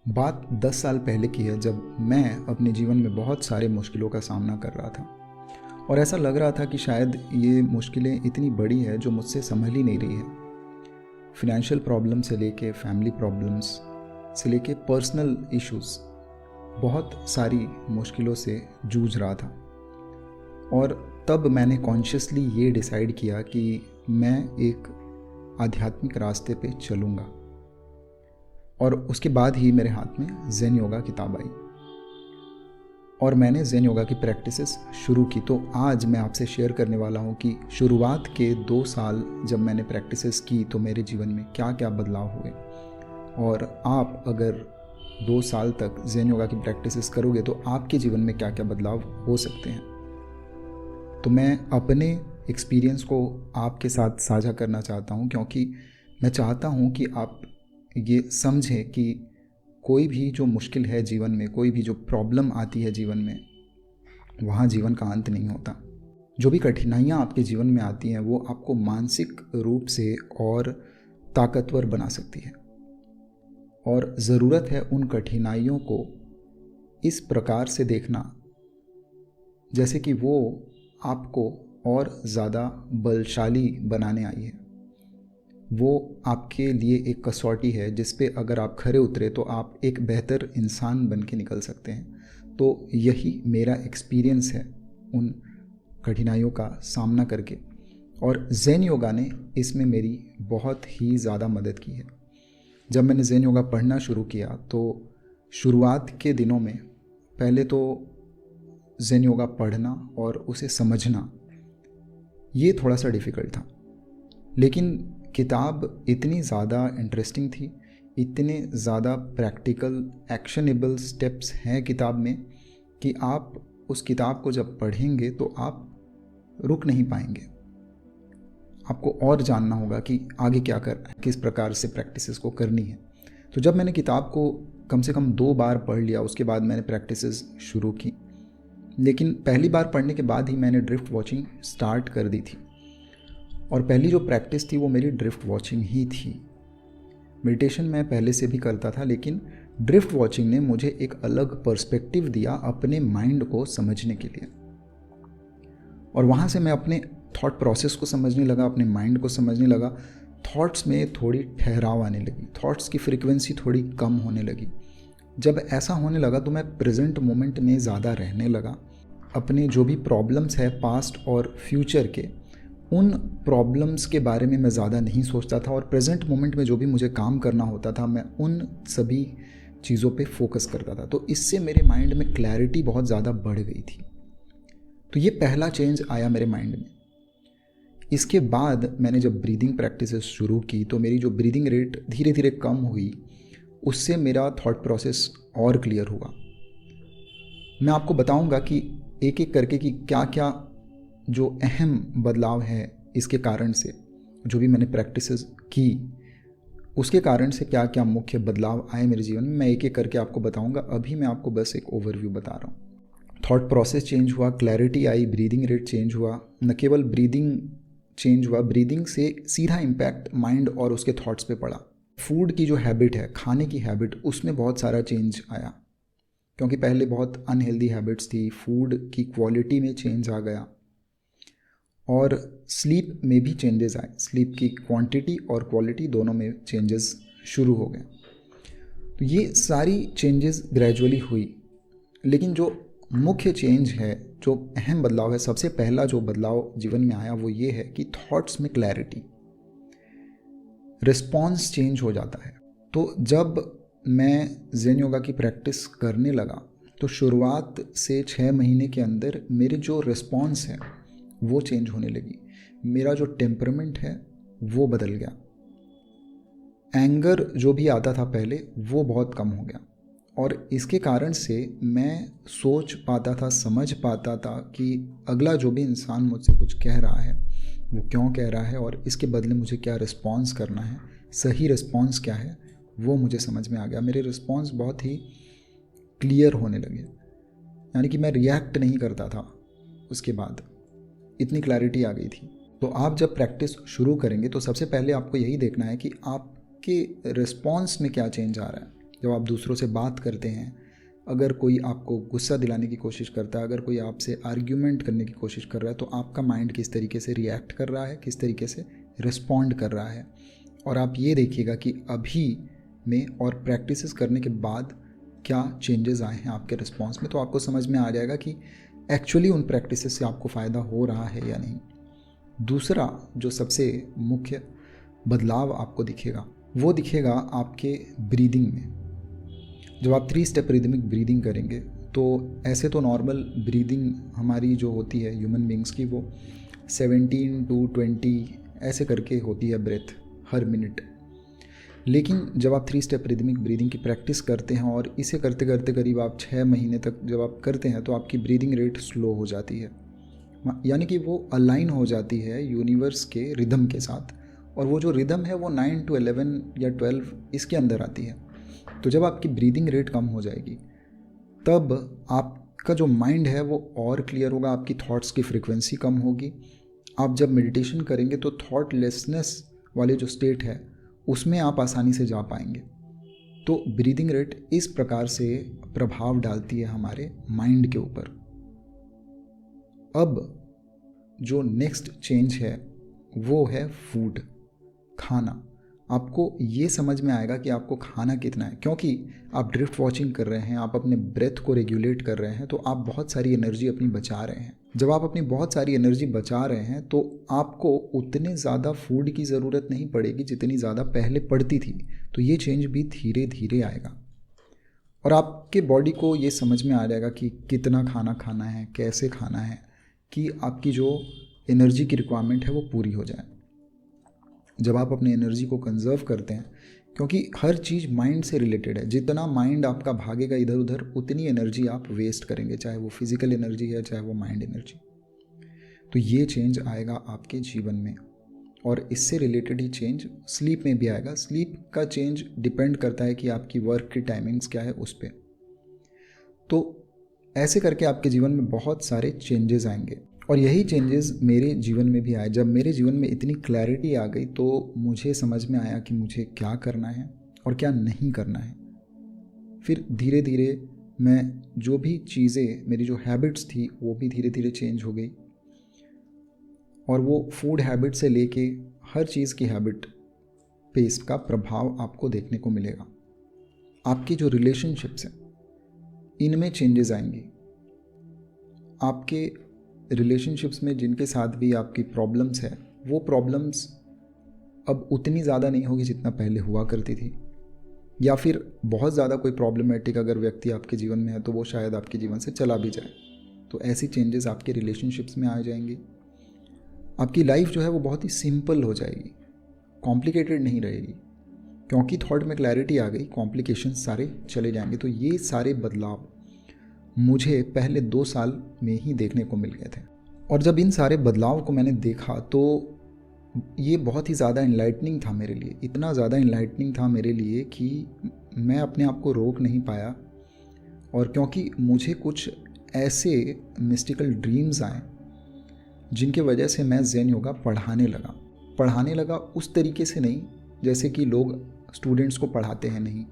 बात 10 साल पहले की है, जब मैं अपने जीवन में बहुत सारे मुश्किलों का सामना कर रहा था और ऐसा लग रहा था कि शायद ये मुश्किलें इतनी बड़ी है जो मुझसे संभल ही नहीं रही है। फिनेंशियल प्रॉब्लम से लेके फैमिली प्रॉब्लम्स से लेके पर्सनल इश्यूज़, बहुत सारी मुश्किलों से जूझ रहा था। और तब मैंने कॉन्शियसली ये डिसाइड किया कि मैं एक आध्यात्मिक रास्ते पे चलूँगा। और उसके बाद ही मेरे हाथ में ज़ेन योगा किताब आई और मैंने ज़ेन योगा की प्रैक्टिसेस शुरू की। तो आज मैं आपसे शेयर करने वाला हूँ कि शुरुआत के 2 साल जब मैंने प्रैक्टिसेस की तो मेरे जीवन में क्या क्या बदलाव हुए, और आप अगर 2 साल तक ज़ेन योगा की प्रैक्टिसेस करोगे तो आपके जीवन में क्या क्या बदलाव हो सकते हैं। तो मैं अपने एक्सपीरियंस को आपके साथ साझा करना चाहता हूँ, क्योंकि मैं चाहता हूँ कि आप ये समझें कि कोई भी जो मुश्किल है जीवन में, कोई भी जो प्रॉब्लम आती है जीवन में, वहाँ जीवन का अंत नहीं होता। जो भी कठिनाइयाँ आपके जीवन में आती हैं वो आपको मानसिक रूप से और ताकतवर बना सकती है, और ज़रूरत है उन कठिनाइयों को इस प्रकार से देखना जैसे कि वो आपको और ज़्यादा बलशाली बनाने आई है। वो आपके लिए एक कसौटी है जिस पे अगर आप खरे उतरे तो आप एक बेहतर इंसान बन के निकल सकते हैं। तो यही मेरा एक्सपीरियंस है उन कठिनाइयों का सामना करके, और ज़ेन योगा ने इसमें मेरी बहुत ही ज़्यादा मदद की है। जब मैंने ज़ेन योगा पढ़ना शुरू किया तो शुरुआत के दिनों में पहले तो ज़ेन योगा पढ़ना और उसे समझना ये थोड़ा सा डिफ़िकल्ट था, लेकिन किताब इतनी ज़्यादा इंटरेस्टिंग थी, इतने ज़्यादा प्रैक्टिकल एक्शनेबल स्टेप्स हैं किताब में कि आप उस किताब को जब पढ़ेंगे तो आप रुक नहीं पाएंगे। आपको और जानना होगा कि आगे क्या करना है, किस प्रकार से प्रैक्टिसेस को करनी है। तो जब मैंने किताब को कम से कम 2 बार पढ़ लिया, उसके बाद मैंने प्रैक्टिसेस शुरू की। लेकिन पहली बार पढ़ने के बाद ही मैंने ड्रिफ्ट वॉचिंग स्टार्ट कर दी थी, और पहली जो प्रैक्टिस थी वो मेरी ड्रिफ्ट वॉचिंग ही थी। मेडिटेशन मैं पहले से भी करता था, लेकिन ड्रिफ्ट वॉचिंग ने मुझे एक अलग पर्सपेक्टिव दिया अपने माइंड को समझने के लिए। और वहाँ से मैं अपने थॉट प्रोसेस को समझने लगा, अपने माइंड को समझने लगा। थॉट्स में थोड़ी ठहराव आने लगी, थॉट्स की फ्रीक्वेंसी थोड़ी कम होने लगी। जब ऐसा होने लगा तो मैं प्रेजेंट मोमेंट में ज़्यादा रहने लगा। अपने जो भी प्रॉब्लम्स है पास्ट और फ्यूचर के, उन प्रॉब्लम्स के बारे में मैं ज़्यादा नहीं सोचता था, और प्रेजेंट मोमेंट में जो भी मुझे काम करना होता था मैं उन सभी चीज़ों पे फोकस करता था। तो इससे मेरे माइंड में क्लैरिटी बहुत ज़्यादा बढ़ गई थी। तो ये पहला चेंज आया मेरे माइंड में। इसके बाद मैंने जब ब्रीदिंग प्रैक्टिसेस शुरू की तो मेरी जो ब्रीदिंग रेट धीरे धीरे कम हुई, उससे मेरा थॉट प्रोसेस और क्लियर हुआ। मैं आपको बताऊंगा कि एक एक करके कि क्या क्या जो अहम बदलाव है इसके कारण से, जो भी मैंने प्रैक्टिसेस की उसके कारण से क्या क्या मुख्य बदलाव आए मेरे जीवन में, मैं एक एक करके आपको बताऊंगा। अभी मैं आपको बस एक ओवरव्यू बता रहा हूँ। थॉट प्रोसेस चेंज हुआ, क्लैरिटी आई, ब्रीदिंग रेट चेंज हुआ। न केवल ब्रीदिंग चेंज हुआ, ब्रीदिंग से सीधा इम्पैक्ट माइंड और उसके थॉट्स पे पड़ा। फूड की जो हैबिट है, खाने की हैबिट, उसमें बहुत सारा चेंज आया, क्योंकि पहले बहुत अनहेल्दी हैबिट्स थी। फूड की क्वालिटी में चेंज आ गया, और स्लीप में भी चेंजेस आए। स्लीप की क्वांटिटी और क्वालिटी दोनों में चेंजेस शुरू हो गए। तो ये सारी चेंजेस ग्रेजुअली हुई, लेकिन जो मुख्य चेंज है, जो अहम बदलाव है, सबसे पहला जो बदलाव जीवन में आया वो ये है कि थॉट्स में क्लैरिटी, रिस्पॉन्स चेंज हो जाता है। तो जब मैं ज़ेन योगा की प्रैक्टिस करने लगा तो शुरुआत से 6 महीने के अंदर मेरे जो रिस्पॉन्स है वो चेंज होने लगी। मेरा जो टेम्परामेंट है वो बदल गया। एंगर जो भी आता था पहले वो बहुत कम हो गया, और इसके कारण से मैं सोच पाता था, समझ पाता था कि अगला जो भी इंसान मुझसे कुछ कह रहा है वो क्यों कह रहा है, और इसके बदले मुझे क्या रिस्पॉन्स करना है, सही रिस्पॉन्स क्या है, वो मुझे समझ में आ गया। मेरे रिस्पॉन्स बहुत ही क्लियर होने लगे, यानी कि मैं रिएक्ट नहीं करता था। उसके बाद इतनी क्लैरिटी आ गई थी। तो आप जब प्रैक्टिस शुरू करेंगे तो सबसे पहले आपको यही देखना है कि आपके रिस्पॉन्स में क्या चेंज आ रहा है। जब आप दूसरों से बात करते हैं, अगर कोई आपको गुस्सा दिलाने की कोशिश करता है, अगर कोई आपसे आर्ग्यूमेंट करने की कोशिश कर रहा है, तो आपका माइंड किस तरीके से रिएक्ट कर रहा है, किस तरीके से रिस्पॉन्ड कर रहा है। और आप ये देखिएगा कि अभी में और प्रैक्टिसेस करने के बाद क्या चेंजेस आए हैं आपके रिस्पॉन्स में, तो आपको समझ में आ जाएगा कि एक्चुअली उन प्रैक्टिसेस से आपको फ़ायदा हो रहा है या नहीं। दूसरा जो सबसे मुख्य बदलाव आपको दिखेगा वो दिखेगा आपके ब्रीदिंग में। जब आप 3 स्टेप रिदमिक ब्रीदिंग करेंगे तो ऐसे तो नॉर्मल ब्रीदिंग हमारी जो होती है ह्यूमन बींग्स की, वो 17 to 20 ऐसे करके होती है ब्रेथ हर मिनट। लेकिन जब आप 3 स्टेप रिदमिक ब्रीदिंग की प्रैक्टिस करते हैं और इसे करते करते करीब आप 6 महीने तक जब आप करते हैं तो आपकी ब्रीदिंग रेट स्लो हो जाती है, यानी कि वो अलाइन हो जाती है यूनिवर्स के रिदम के साथ। और वो जो रिदम है वो 9 to 11 या 12 इसके अंदर आती है। तो जब आपकी ब्रीदिंग रेट कम हो जाएगी तब आपका जो माइंड है वो और क्लियर होगा, आपकी थॉट्स की फ्रीक्वेंसी कम होगी। आप जब मेडिटेशन करेंगे तो थॉटलेसनेस वाले जो स्टेट है उसमें आप आसानी से जा पाएंगे। तो ब्रीदिंग रेट इस प्रकार से प्रभाव डालती है हमारे माइंड के ऊपर। अब जो नेक्स्ट चेंज है वो है फूड, खाना। आपको ये समझ में आएगा कि आपको खाना कितना है, क्योंकि आप ड्रिफ्ट वॉचिंग कर रहे हैं, आप अपने ब्रेथ को रेगुलेट कर रहे हैं, तो आप बहुत सारी एनर्जी अपनी बचा रहे हैं। जब आप अपनी बहुत सारी एनर्जी बचा रहे हैं तो आपको उतने ज़्यादा फूड की ज़रूरत नहीं पड़ेगी जितनी ज़्यादा पहले पड़ती थी। तो ये चेंज भी धीरे धीरे आएगा और आपके बॉडी को ये समझ में आ जाएगा कि कितना खाना खाना है, कैसे खाना है, कि आपकी जो एनर्जी की रिक्वायरमेंट है वो पूरी हो जाए। जब आप अपनी एनर्जी को कंजर्व करते हैं, क्योंकि हर चीज़ माइंड से रिलेटेड है, जितना माइंड आपका भागेगा इधर उधर उतनी एनर्जी आप वेस्ट करेंगे, चाहे वो फिजिकल एनर्जी है चाहे वो माइंड एनर्जी। तो ये चेंज आएगा आपके जीवन में और इससे रिलेटेड ही चेंज स्लीप में भी आएगा। स्लीप का चेंज डिपेंड करता है कि आपकी वर्क की टाइमिंग्स क्या है उस पर। तो ऐसे करके आपके जीवन में बहुत सारे चेंजेस आएंगे और यही चेंजेस मेरे जीवन में भी आए। जब मेरे जीवन में इतनी क्लैरिटी आ गई तो मुझे समझ में आया कि मुझे क्या करना है और क्या नहीं करना है। फिर धीरे धीरे मैं जो भी चीज़ें, मेरी जो हैबिट्स थी वो भी धीरे धीरे चेंज हो गई और वो फूड हैबिट से लेके हर चीज़ की हैबिट पे इसका प्रभाव आपको देखने को मिलेगा। आपकी जो रिलेशनशिप्स हैं इनमें चेंजेस आएंगी। आपके रिलेशनशिप्स में जिनके साथ भी आपकी प्रॉब्लम्स है वो प्रॉब्लम्स अब उतनी ज़्यादा नहीं होगी जितना पहले हुआ करती थी, या फिर बहुत ज़्यादा कोई प्रॉब्लमेटिक अगर व्यक्ति आपके जीवन में है तो वो शायद आपके जीवन से चला भी जाए। तो ऐसी चेंजेस आपके रिलेशनशिप्स में आ जाएंगी। आपकी लाइफ जो है वो बहुत ही सिंपल हो जाएगी, कॉम्प्लिकेटेड नहीं रहेगी, क्योंकि थॉट में क्लैरिटी आ गई, कॉम्प्लिकेशन सारे चले जाएंगे। तो ये सारे बदलाव मुझे पहले 2 साल में ही देखने को मिल गए थे और जब इन सारे बदलाव को मैंने देखा तो ये बहुत ही ज़्यादा इनलाइटनिंग था मेरे लिए। इतना ज़्यादा इनलाइटनिंग था मेरे लिए कि मैं अपने आप को रोक नहीं पाया। और क्योंकि मुझे कुछ ऐसे मिस्टिकल ड्रीम्स आए जिनके वजह से मैं ज़ेन योगा पढ़ाने लगा उस तरीके से नहीं जैसे कि लोग स्टूडेंट्स को पढ़ाते हैं। नहीं,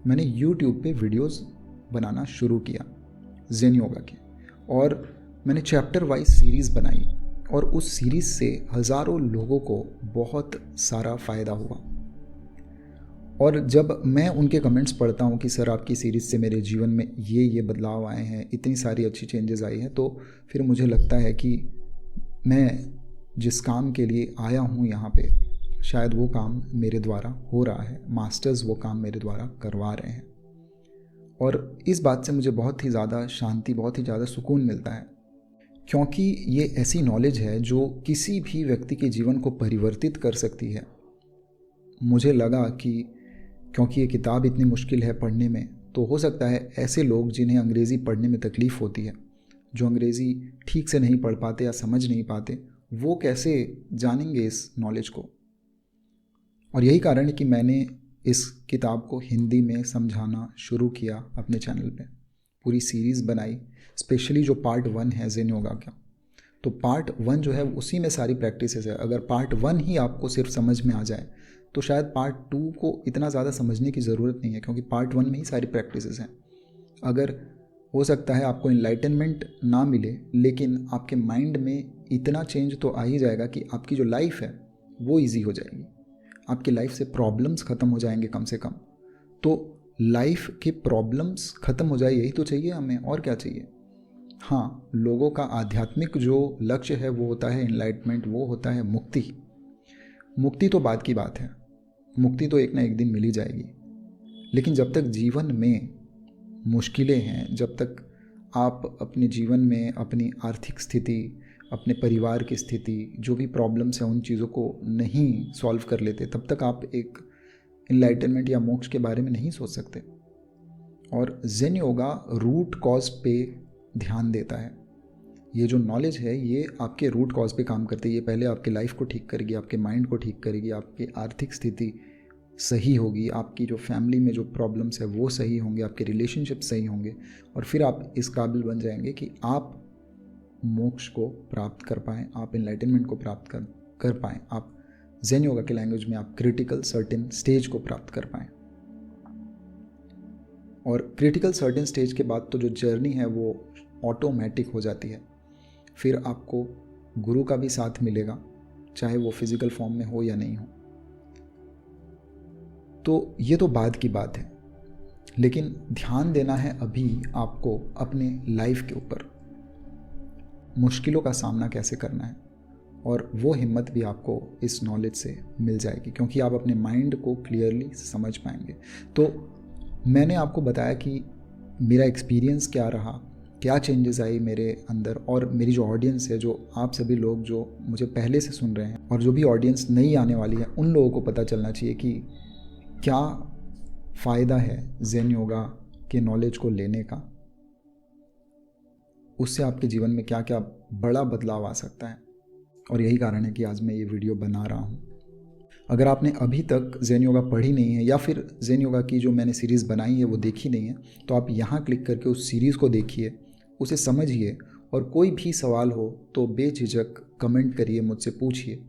मैंने यूट्यूब पे वीडियोस बनाना शुरू किया ज़ेन योगा के और मैंने चैप्टर वाइज सीरीज़ बनाई और उस सीरीज़ से हज़ारों लोगों को बहुत सारा फ़ायदा हुआ। और जब मैं उनके कमेंट्स पढ़ता हूँ कि सर आपकी सीरीज़ से मेरे जीवन में ये बदलाव आए हैं, इतनी सारी अच्छी चेंजेस आई हैं, तो फिर मुझे लगता है कि मैं जिस काम के लिए आया हूँ यहाँ पे शायद वो काम मेरे द्वारा हो रहा है, मास्टर्स वो काम मेरे द्वारा करवा रहे हैं। और इस बात से मुझे बहुत ही ज़्यादा शांति, बहुत ही ज़्यादा सुकून मिलता है, क्योंकि ये ऐसी नॉलेज है जो किसी भी व्यक्ति के जीवन को परिवर्तित कर सकती है। मुझे लगा कि क्योंकि ये किताब इतनी मुश्किल है पढ़ने में, तो हो सकता है ऐसे लोग जिन्हें अंग्रेज़ी पढ़ने में तकलीफ़ होती है, जो अंग्रेज़ी ठीक से नहीं पढ़ पाते या समझ नहीं पाते, वो कैसे जानेंगे इस नॉलेज को। और यही कारण है कि मैंने इस किताब को हिंदी में समझाना शुरू किया अपने चैनल पे। पूरी सीरीज़ बनाई, स्पेशली जो पार्ट 1 है ज़ेन योगा का, तो पार्ट 1 जो है उसी में सारी प्रैक्टिसेस है। अगर पार्ट 1 ही आपको सिर्फ समझ में आ जाए तो शायद पार्ट 2 को इतना ज़्यादा समझने की ज़रूरत नहीं है, क्योंकि पार्ट 1 में ही सारी प्रैक्टिसेस हैं। अगर हो सकता है आपको इनलाइटनमेंट ना मिले, लेकिन आपके माइंड में इतना चेंज तो आ ही जाएगा कि आपकी जो लाइफ है वो इजी हो जाएगी, आपकी लाइफ से प्रॉब्लम्स ख़त्म हो जाएंगे कम से कम। तो लाइफ के प्रॉब्लम्स ख़त्म हो जाए, यही तो चाहिए हमें, और क्या चाहिए। हाँ, लोगों का आध्यात्मिक जो लक्ष्य है वो होता है इनलाइटमेंट, वो होता है मुक्ति। मुक्ति तो बाद की बात है, मुक्ति तो एक ना एक दिन मिल ही जाएगी। लेकिन जब तक जीवन में मुश्किलें हैं, जब तक आप अपने जीवन में अपनी आर्थिक स्थिति, अपने परिवार की स्थिति, जो भी प्रॉब्लम्स हैं उन चीज़ों को नहीं सॉल्व कर लेते, तब तक आप एक इनलाइटनमेंट या मोक्ष के बारे में नहीं सोच सकते। और ज़ेन योगा रूट कॉज पे ध्यान देता है। ये जो नॉलेज है ये आपके रूट कॉज पे काम करती है। ये पहले आपके लाइफ को ठीक करेगी, आपके माइंड को ठीक करेगी, आपकी आर्थिक स्थिति सही होगी, आपकी जो फैमिली में जो प्रॉब्लम्स है वो सही होंगे, आपके रिलेशनशिप सही होंगे, और फिर आप इस काबिल बन जाएंगे कि आप मोक्ष को प्राप्त कर पाएँ, आप इनलाइटनमेंट को प्राप्त कर पाएँ, आप ज़ेन योगा के लैंग्वेज में आप क्रिटिकल सर्टेन स्टेज को प्राप्त कर पाएँ। और क्रिटिकल सर्टेन स्टेज के बाद तो जो जर्नी है वो ऑटोमेटिक हो जाती है। फिर आपको गुरु का भी साथ मिलेगा, चाहे वो फिजिकल फॉर्म में हो या नहीं हो। तो ये तो बाद की बात है, लेकिन ध्यान देना है अभी आपको अपने लाइफ के ऊपर, मुश्किलों का सामना कैसे करना है, और वो हिम्मत भी आपको इस नॉलेज से मिल जाएगी, क्योंकि आप अपने माइंड को क्लियरली समझ पाएंगे। तो मैंने आपको बताया कि मेरा एक्सपीरियंस क्या रहा, क्या चेंजेस आई मेरे अंदर, और मेरी जो ऑडियंस है, जो आप सभी लोग जो मुझे पहले से सुन रहे हैं, और जो भी ऑडियंस नई आने वाली है, उन लोगों को पता चलना चाहिए कि क्या फ़ायदा है ज़ेन योगा के नॉलेज को लेने का, उससे आपके जीवन में क्या क्या बड़ा बदलाव आ सकता है। और यही कारण है कि आज मैं ये वीडियो बना रहा हूँ। अगर आपने अभी तक ज़ेन योगा पढ़ी नहीं है, या फिर ज़ेन योगा की जो मैंने सीरीज़ बनाई है वो देखी नहीं है, तो आप यहाँ क्लिक करके उस सीरीज़ को देखिए, उसे समझिए, और कोई भी सवाल हो तो बेझिझक कमेंट करिए, मुझसे पूछिए।